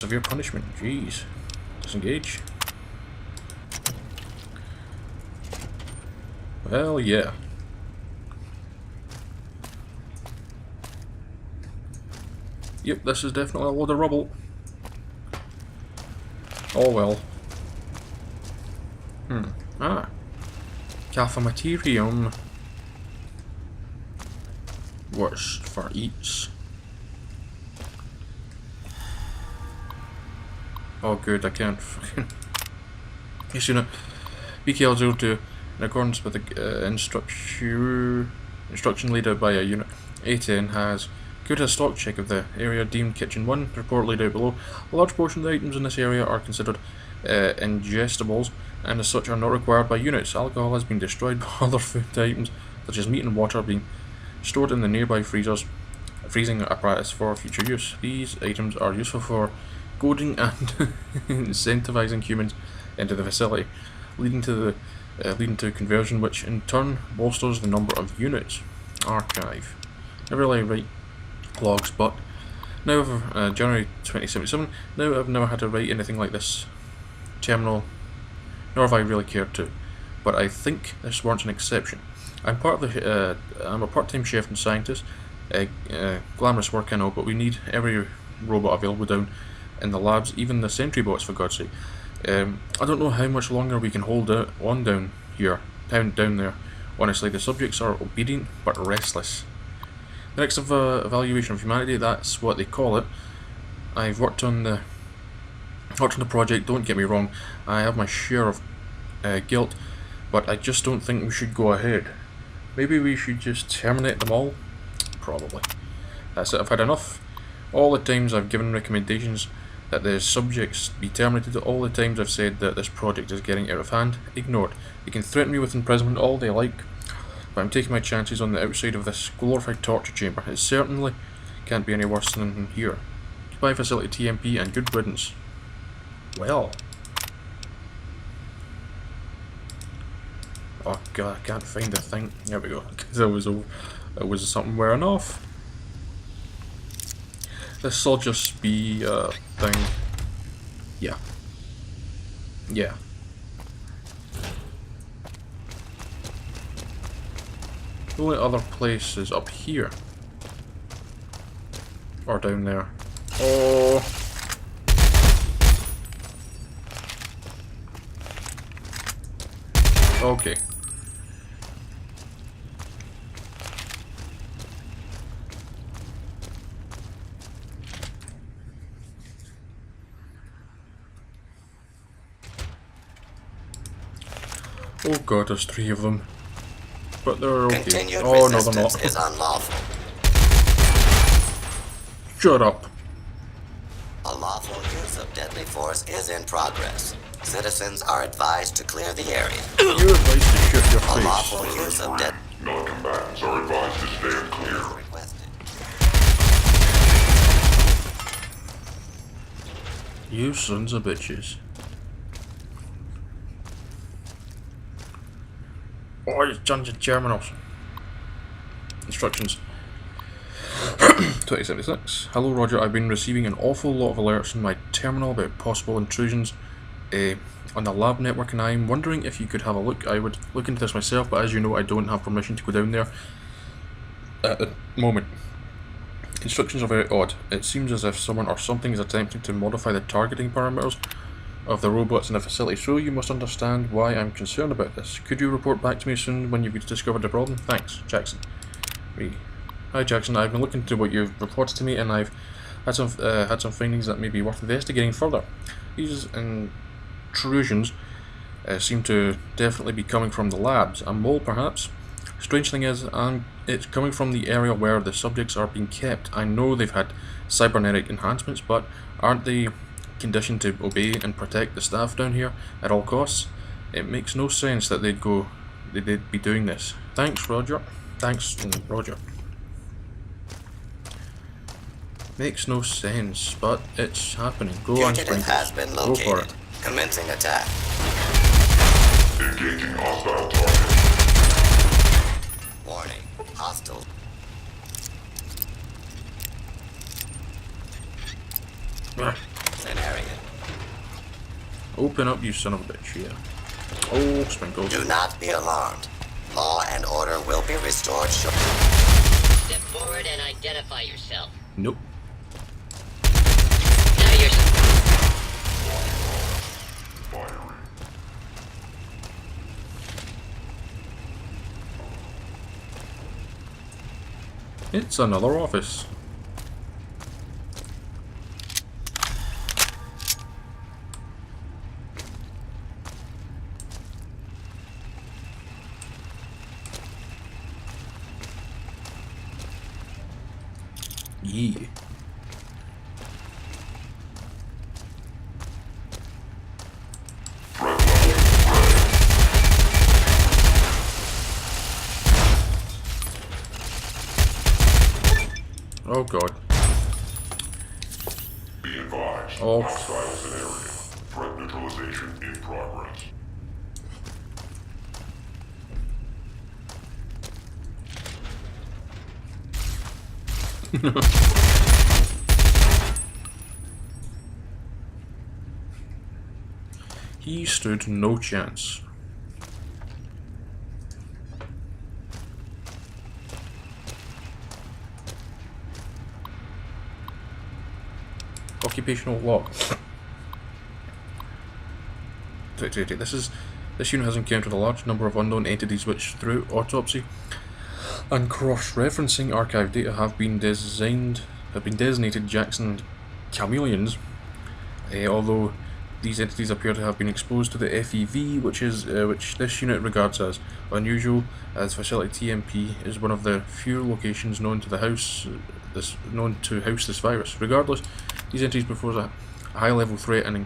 Severe punishment, jeez. Disengage. Well, yeah. Yep, this is definitely a load of rubble. Oh well. Ah. Cafamaterium. What's for eats? Oh good, I can't fucking... Yes, unit. BKL02, in accordance with the instruction laid out by a unit, A10 has good a stock check of the area deemed Kitchen 1, report laid out below. A large portion of the items in this area are considered ingestibles, and as such are not required by units. Alcohol has been destroyed, but other food items, such as meat and water, are being stored in the nearby freezing apparatus for future use. These items are useful for goading and incentivizing humans into the facility, leading to conversion, which in turn bolsters the number of units. Archive. I really write logs, but now January 2077. Now I've never had to write anything like this terminal, nor have I really cared to. But I think this warrants an exception. I'm a part-time chef and scientist. Glamorous work, I know, but we need every robot available down in the labs, even the sentry bots, for God's sake. I don't know how much longer we can hold on down there. Honestly, the subjects are obedient but restless. The next evaluation of humanity, that's what they call it. I've worked on the project, don't get me wrong. I have my share of guilt, but I just don't think we should go ahead. Maybe we should just terminate them all? Probably. That's it, I've had enough. All the times I've given recommendations that the subjects be terminated, all the times I've said that this project is getting out of hand, ignored. They can threaten me with imprisonment all they like, but I'm taking my chances on the outside of this glorified torture chamber. It certainly can't be any worse than in here. Goodbye facility TMP and good riddance. Well. Oh god, I can't find the thing. There we go, because it was something wearing off. This'll just be a thing. Yeah. Yeah. The only other place is up here. Or down there. Oh. Okay. Oh god, there's 3 of them. But they're okay. Continued oh no, they're not. resistance is unlawful. Shut up. A lawful use of deadly force is in progress. Citizens are advised to clear the area. You're advised to shoot your A face. lawful use of dead. Non-combatants are advised to stand clear. Requested. You sons of bitches. Oh, it's dungeon terminals. Instructions. 2076. Hello Roger, I've been receiving an awful lot of alerts in my terminal about possible intrusions on the lab network, and I'm wondering if you could have a look. I would look into this myself, but as you know I don't have permission to go down there at the moment. Instructions are very odd. It seems as if someone or something is attempting to modify the targeting parameters of the robots in the facility, so you must understand why I'm concerned about this. Could you report back to me soon when you've discovered the problem? Thanks, Jackson. Hi Jackson, I've been looking into what you've reported to me, and I've had some findings that may be worth investigating further. These intrusions seem to definitely be coming from the labs. A mole, perhaps? Strange thing is, it's coming from the area where the subjects are being kept. I know they've had cybernetic enhancements, but aren't they conditioned to obey and protect the staff down here at all costs? It makes no sense that they'd be doing this. Thanks, Roger. Thanks, Roger. Makes no sense, but it's happening. Go on, Fugitive has been Go located. for it. Commencing attack. Engaging hostile target. Warning. Hostile. Open up, you son of a bitch, yeah. Oh, sprinkles. Do not be alarmed. Law and order will be restored shortly. Step forward and identify yourself. Nope. Now you're... Firing. It's another office. Yeah. Oh god. Be advised. Oh. Hostiles in area. Threat neutralization in progress. He stood no chance. Occupational log. This unit has encountered a large number of unknown entities which, through autopsy and cross-referencing archive data, have been designated Jackson chameleons. Although these entities appear to have been exposed to the FEV, which this unit regards as unusual, as Facility TMP is one of the few locations known to house this virus. Regardless, these entities pose a high-level threat and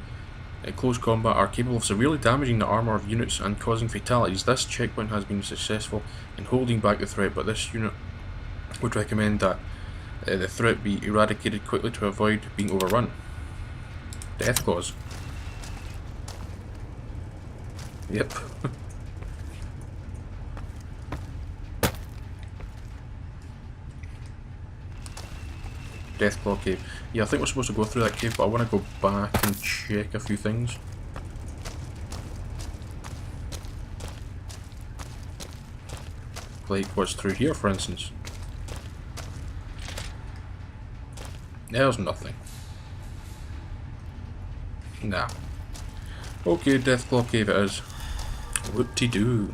in close combat are capable of severely damaging the armor of units and causing fatalities. This checkpoint has been successful in holding back the threat, but this unit would recommend that the threat be eradicated quickly to avoid being overrun. Death clause. Yep. Deathclaw cave. Yeah, I think we're supposed to go through that cave, but I want to go back and check a few things. Like what's through here, for instance. There's nothing. Nah. Okay, Deathclaw cave it is. Whoop-de-doo.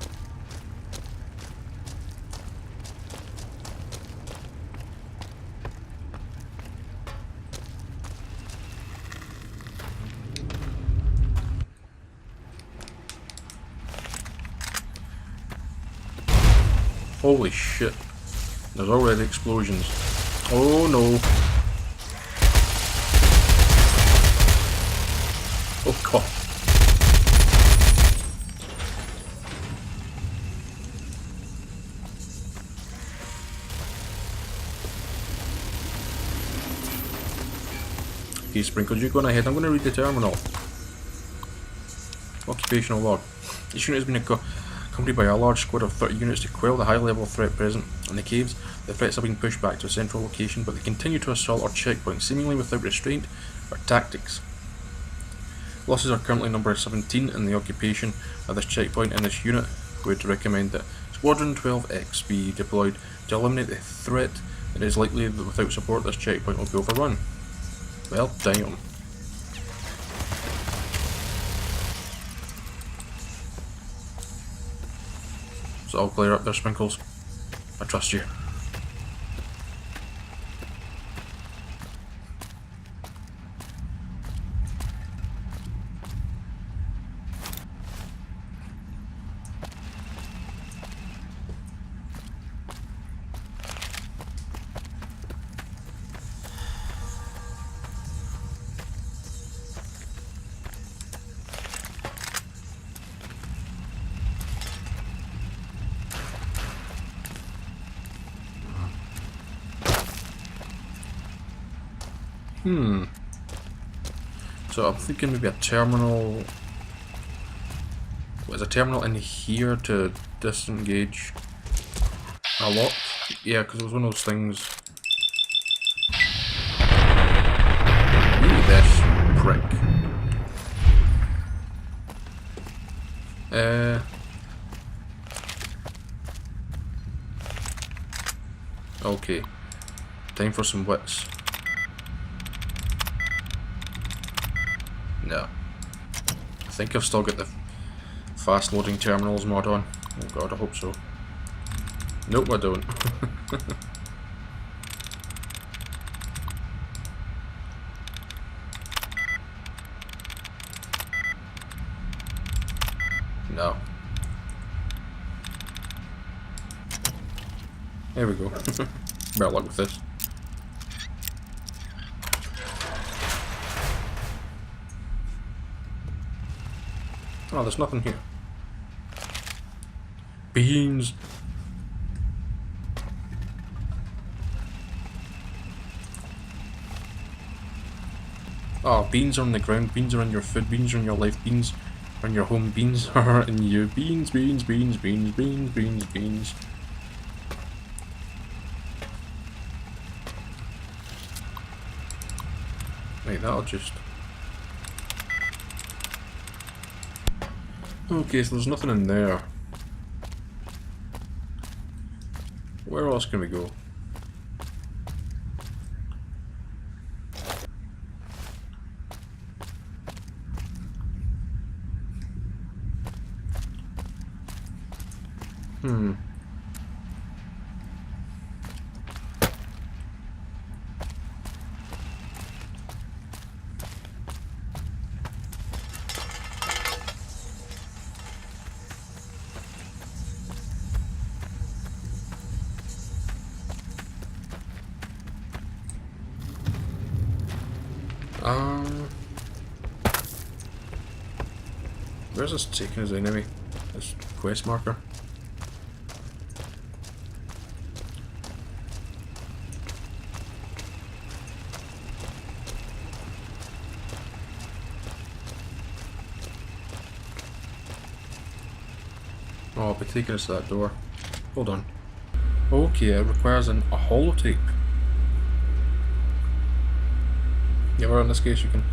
Holy shit. There's already explosions. Oh no. Oh god. Okay, Sprinkles, you go on ahead. I'm going to read the terminal. Occupational log. This unit has been accompanied by a large squad of 30 units to quell the high-level threat present in the caves. The threats have been pushed back to a central location, but they continue to assault our checkpoint, seemingly without restraint or tactics. Losses are currently number 17 in the occupation of this checkpoint, and this unit would recommend that Squadron 12X be deployed to eliminate the threat. It is likely that without support this checkpoint will be overrun. Well, damn. So I'll clear up there, Sprinkles. I trust you. So I'm thinking maybe a terminal. There's a terminal in here to disengage a lock. Yeah, because it was one of those things. Ooh, this prick. Okay. Time for some wits. No. I think I've still got the fast loading terminals mod on. Oh god, I hope so. Nope, I don't. No. There we go. Better luck with this. Oh, there's nothing here. Beans! Oh, beans are on the ground, beans are in your food, beans are in your life, beans are in your home, beans are in you. Beans, beans, beans, beans, beans, beans, beans. Right, that'll just... Okay, so there's nothing in there. Where else can we go? Where's this taking us anyway? This quest marker. Oh, I'll be taking us to that door. Hold on. Okay, it requires a holotape. Yeah, well, in this case you can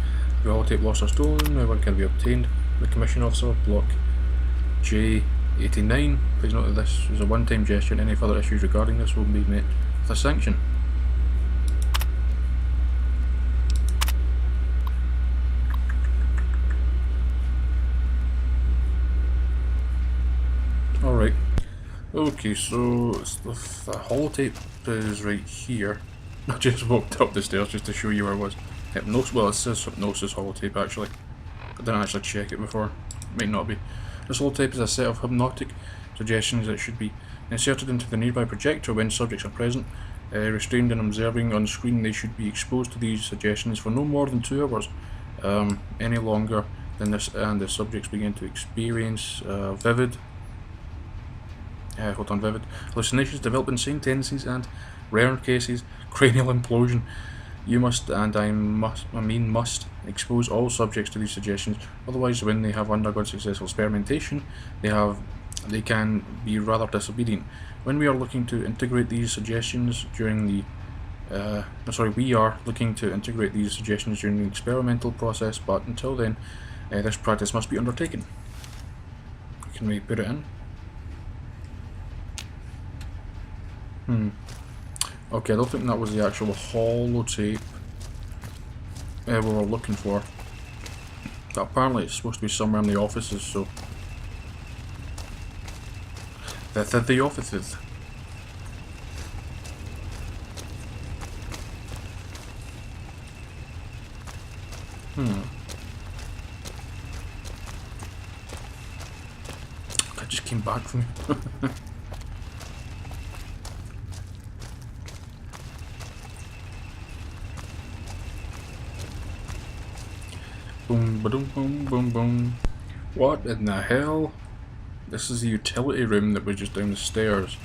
the holotape lost or stolen, no one can be obtained. The commission officer, block J89. Please note that this is a one-time gesture and any further issues regarding this will be met with a sanction. Alright. Okay, so the holotape is right here. I just walked up the stairs just to show you where I was. Hypnosis, well, it says hypnosis holotape actually. I didn't actually check it before. It might not be. This holotape is a set of hypnotic suggestions that should be inserted into the nearby projector when subjects are present. Restrained and observing on screen, they should be exposed to these suggestions for no more than 2 hours. Any longer than this, and the subjects begin to experience vivid hallucinations, develop insane tendencies, and rare cases, cranial implosion. You must, and I must, expose all subjects to these suggestions. Otherwise, when they have undergone successful experimentation, they can be rather disobedient. When we are looking to integrate these suggestions during the experimental process, but until then, this practice must be undertaken. Can we put it in? Okay, I don't think that was the actual holotape we were looking for. But apparently it's supposed to be somewhere in the offices, so... The offices. I just came back from it. Boom, ba-dum, boom, boom, boom. What in the hell? This is the utility room that was just down the stairs.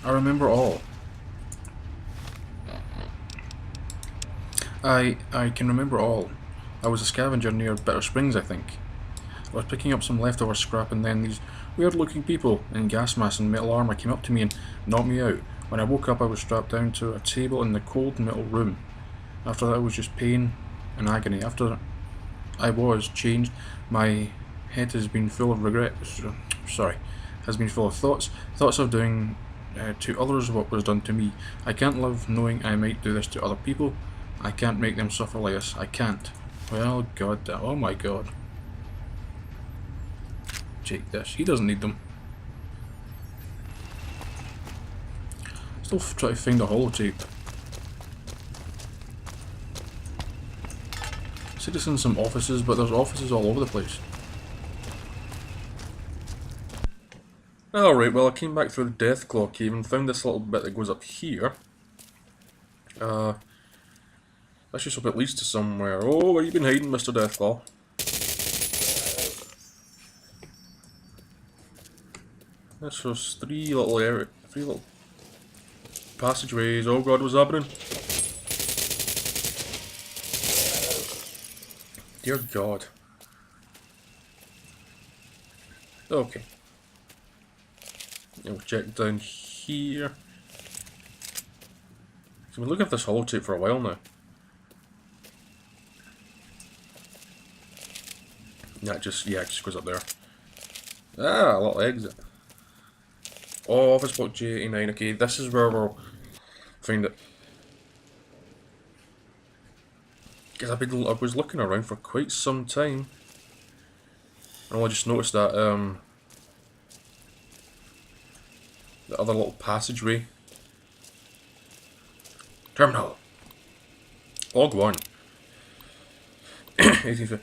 I remember all. I can remember all. I was a scavenger near Bitter Springs, I think. I was picking up some leftover scrap and then these weird-looking people in gas masks and metal armour came up to me and knocked me out. When I woke up, I was strapped down to a table in the cold metal room. After that, it was just pain and agony. After I was changed. My head has been full of regret. Sorry, has been full of thoughts of doing to others what was done to me. I can't live knowing I might do this to other people. I can't make them suffer like this. I can't. Well, god damn. Oh my god. Take this. He doesn't need them. Still try to find a holotape. Said it's in some offices, but there's offices all over the place. Alright, well I came back through the Deathclaw cave and found this little bit that goes up here. That's just up at least to somewhere. Oh, where you been hiding, Mr. Deathclaw? That's just three little passageways. Oh god, what's happening? Dear god. Okay. We'll check down here. So we've been looking at this holotape for a while now. It just goes up there. Ah, a little exit. Oh, office block J89. Okay, this is where we'll find it. Because I was looking around for quite some time. And I just noticed that the other little passageway. Terminal. Log 1. 1850.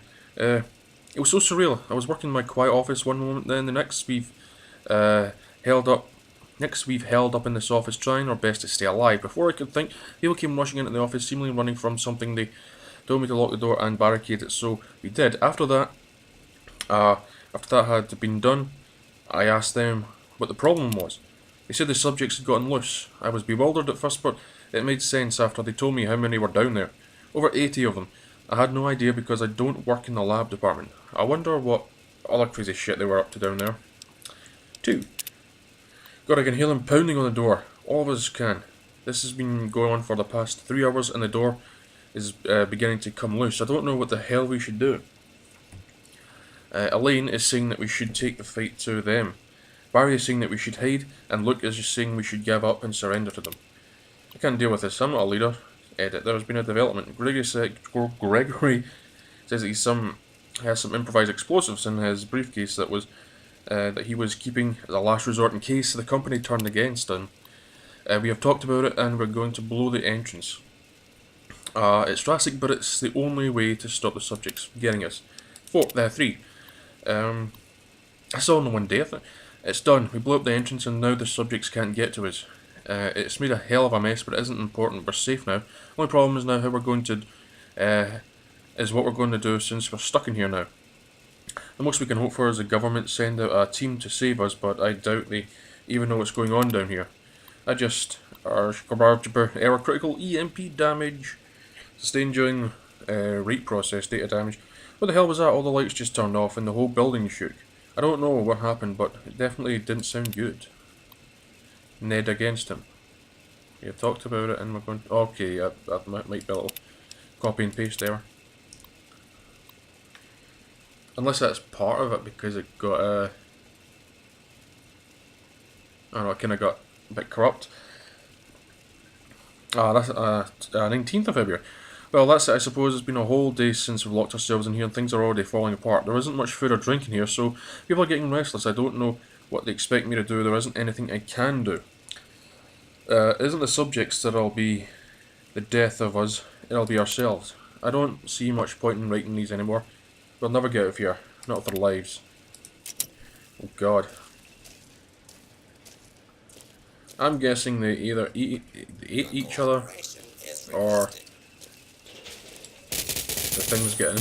It was so surreal. I was working in my quiet office one moment, then the next we've held up in this office, trying our best to stay alive. Before I could think, people came rushing into the office, seemingly running from something. They told me to lock the door and barricade it, so we did. After that had been done, I asked them what the problem was. They said the subjects had gotten loose. I was bewildered at first, but it made sense after they told me how many were down there. Over 80 of them. I had no idea because I don't work in the lab department. I wonder what other crazy shit they were up to down there. 2. God, I can hear them pounding on the door. All of us can. This has been going on for the past 3 hours and the door is beginning to come loose. I don't know what the hell we should do. Elaine is saying that we should take the fight to them. Barry is saying that we should hide, and Luke is just saying we should give up and surrender to them. I can't deal with this. I'm not a leader. Edit. There has been a development. Gregory says that he has some improvised explosives in his briefcase that he was keeping as a last resort in case the company turned against him. We have talked about it, and we're going to blow the entrance. It's drastic, but it's the only way to stop the subjects getting us. 3. I saw in the one day. It's done. We blew up the entrance, and now the subjects can't get to us. It's made a hell of a mess, but it isn't important. We're safe now. Only problem is now how we're going to, is what we're going to do since we're stuck in here now. The most we can hope for is the government send out a team to save us, but I doubt they even know what's going on down here. Our critical EMP damage sustained during rate process data damage. What the hell was that? All the lights just turned off and the whole building shook. I don't know what happened, but it definitely didn't sound good. Ned against him. We have talked about it and we're going to... Okay, that might be a little copy and paste there. Unless that's part of it because it got I don't know, it kind of got a bit corrupt. That's 19th of February. Well, that's it. I suppose it's been a whole day since we've locked ourselves in here and things are already falling apart. There isn't much food or drink in here, so people are getting restless. I don't know what they expect me to do. There isn't anything I can do. It isn't the subjects that'll be the death of us. It'll be ourselves. I don't see much point in writing these anymore. We'll never get out of here. Not with our lives. Oh god. I'm guessing they either ate each other or the thing's getting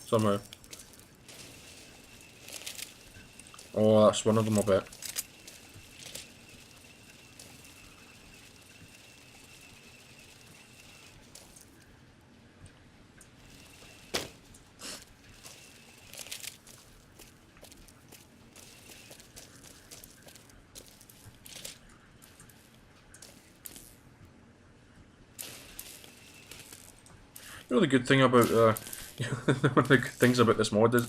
somehow. Oh, that's one of them, I bet. You know the good thing about One of the good things about this mod is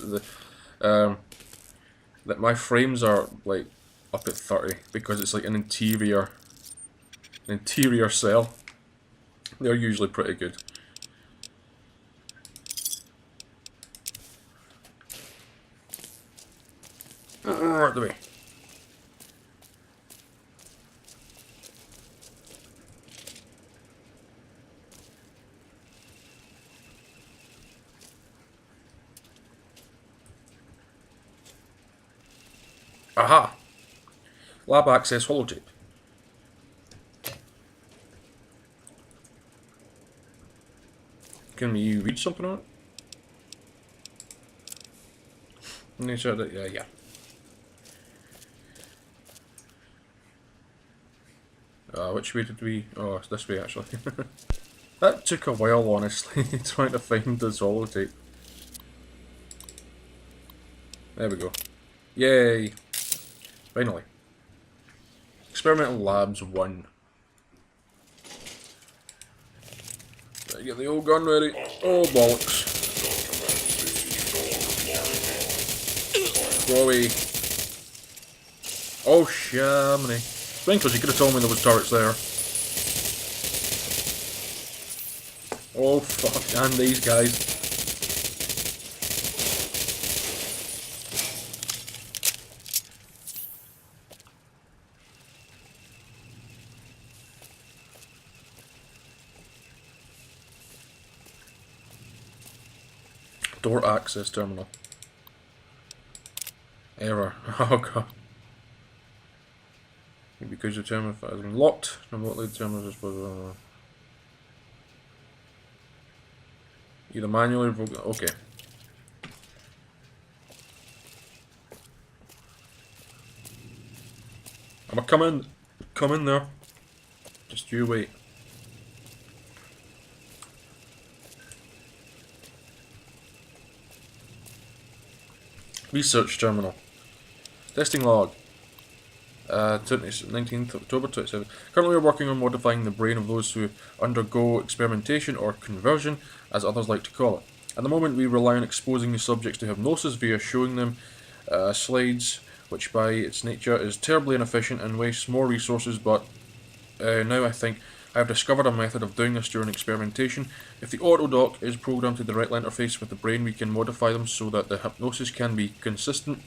that my frames are like up at 30 because it's like an interior cell. They're usually pretty good. Out the way. Aha! Lab access holotape. Can you read something on it? Yeah. Which way did we... Oh, it's this way actually. That took a while, honestly, trying to find this holotape. There we go. Yay! Finally. Experimental Labs 1. Better get the old gun ready. Oh, bollocks. Go away. Oh, shammy. Sprinklers, you could have told me there was turrets there. Oh, fuck. And these guys. Door access terminal. Error. Oh god. Because your terminal has been locked, remotely the terminal is either manually or okay. I'ma come in there. Just you wait. Research terminal. Testing log. 19th October 27. Currently we're working on modifying the brain of those who undergo experimentation or conversion, as others like to call it. At the moment we rely on exposing the subjects to hypnosis via showing them slides, which by its nature is terribly inefficient and wastes more resources, but now I think I have discovered a method of doing this during experimentation. If the autodock is programmed to directly interface with the brain, we can modify them so that the hypnosis can be consistent.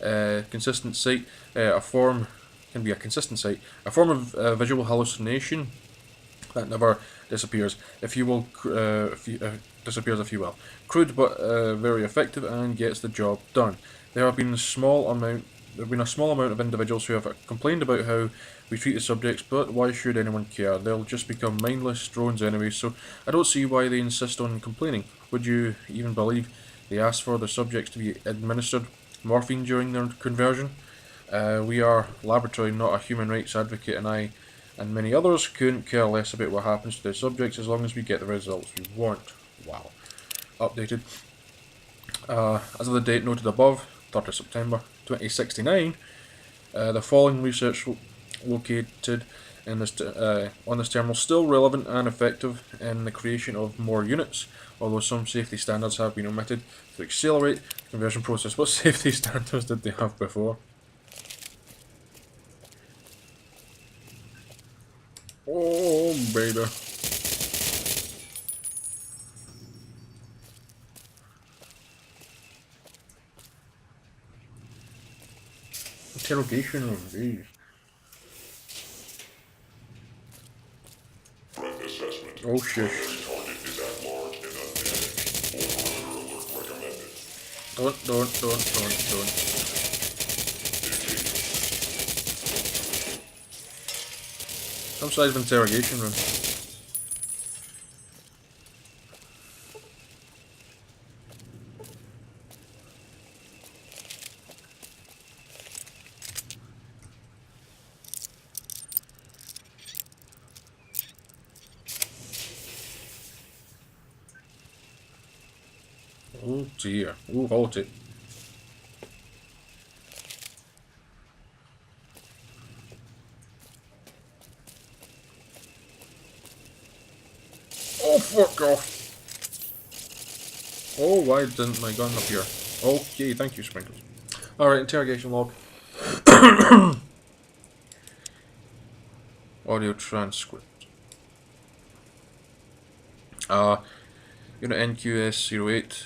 Consistent sight, a form of visual hallucination that never disappears, if you will. Disappears, if you will. Crude but very effective and gets the job done. There have been a small amount of individuals who have complained about how we treat the subjects, but why should anyone care? They'll just become mindless drones anyway, so I don't see why they insist on complaining. Would you even believe they asked for the subjects to be administered morphine during their conversion? We are laboratory, not a human rights advocate, and I and many others couldn't care less about what happens to the subjects as long as we get the results we want. Wow. Updated. As of the date noted above, 3rd of September 2069, the following research located in this on this terminal still relevant and effective in the creation of more units, although some safety standards have been omitted to accelerate the conversion process. What safety standards did they have before? Oh, baby. Interrogation of these. Threat assessment. Oh shit. Primary target is at large and undamaged. Overrunner alert recommended. Don't. Some size of interrogation room. Oh dear. Oh, hold it. Oh, fuck off. Oh, why didn't my gun appear? Okay, thank you, Sprinkles. Alright, interrogation log. Audio transcript. Unit NQS08,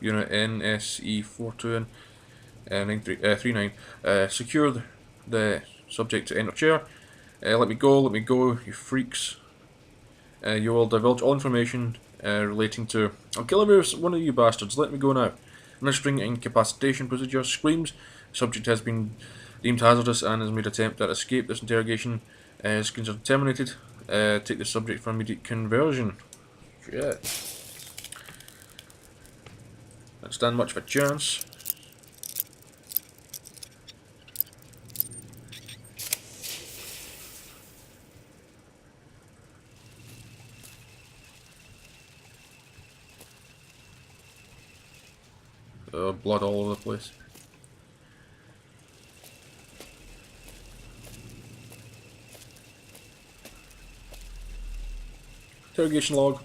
Unit NSE42 and 39. Secure the subject to enter chair. Let me go, you freaks. You will divulge all information relating to... I'll kill every one of you bastards, let me go now. Administering incapacitation procedure. Screams. Subject has been deemed hazardous and has made attempt at escape. This interrogation is considered terminated. Take the subject for immediate conversion. Shit. Don't stand much of a chance. Blood all over the place. Interrogation log.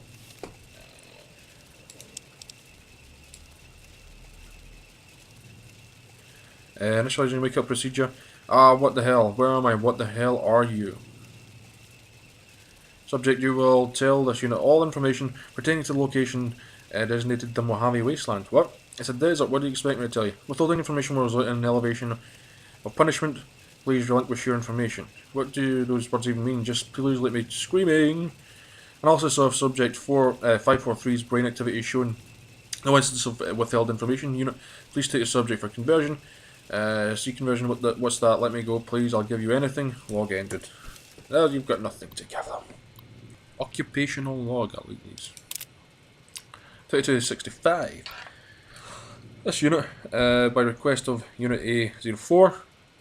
Initializing wake up procedure. What the hell? Where am I? What the hell are you? Subject, you will tell this unit all information pertaining to the location designated the Mojave Wasteland. What? It's a desert, what do you expect me to tell you? Withholding information will result in an elevation of punishment. Please relinquish your information. What do those words even mean? Just please let me screaming. Analysis of subject 543's brain activity is shown. No instance of withheld information. Unit, please take the subject for conversion. See conversion, what's that? Let me go, please, I'll give you anything. Log ended. Well, you've got nothing to give them. Occupational log, I'll leave these. 3265. This unit, by request of Unit A04,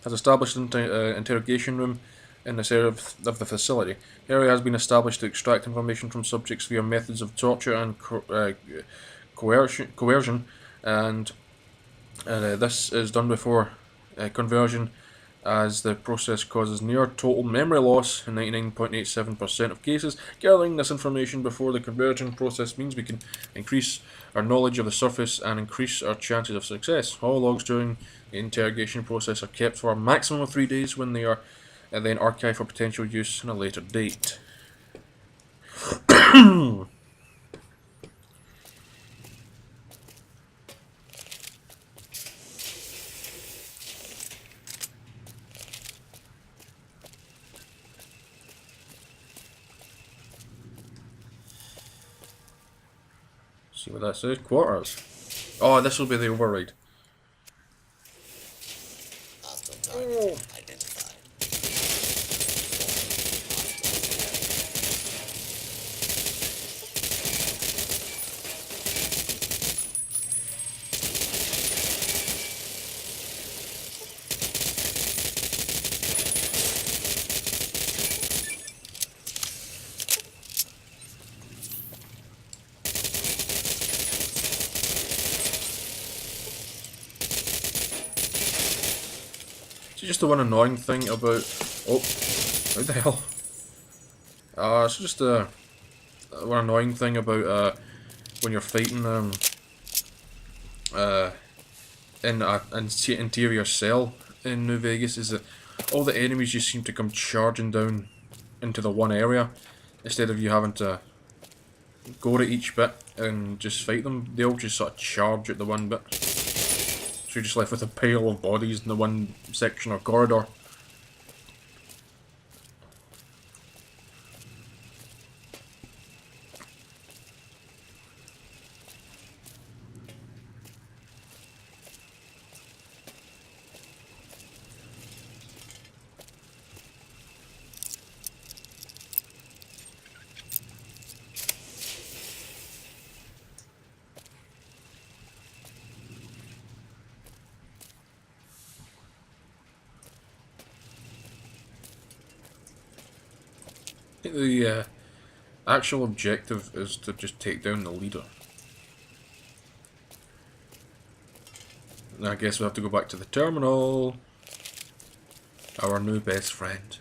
has established an interrogation room in this area of the facility. The area has been established to extract information from subjects via methods of torture and coercion, and this is done before conversion, as the process causes near total memory loss in 99.87% of cases. Gathering this information before the conversion process means we can increase our knowledge of the surface and increase our chances of success. All logs during the interrogation process are kept for a maximum of 3 days, when they are then archived for potential use in a later date. See what that says. Quarters. Oh, this will be the override. Hostile target identified. See, just the one annoying thing about... Oh, what the hell? It's just one annoying thing about when you're fighting in an interior cell in New Vegas, is that all the enemies just seem to come charging down into the one area, instead of you having to go to each bit and just fight them. They all just sort of charge at the one bit. So you're just left with a pile of bodies in the one section or corridor. I think the actual objective is to just take down the leader. And I guess we have to go back to the terminal. Our new best friend.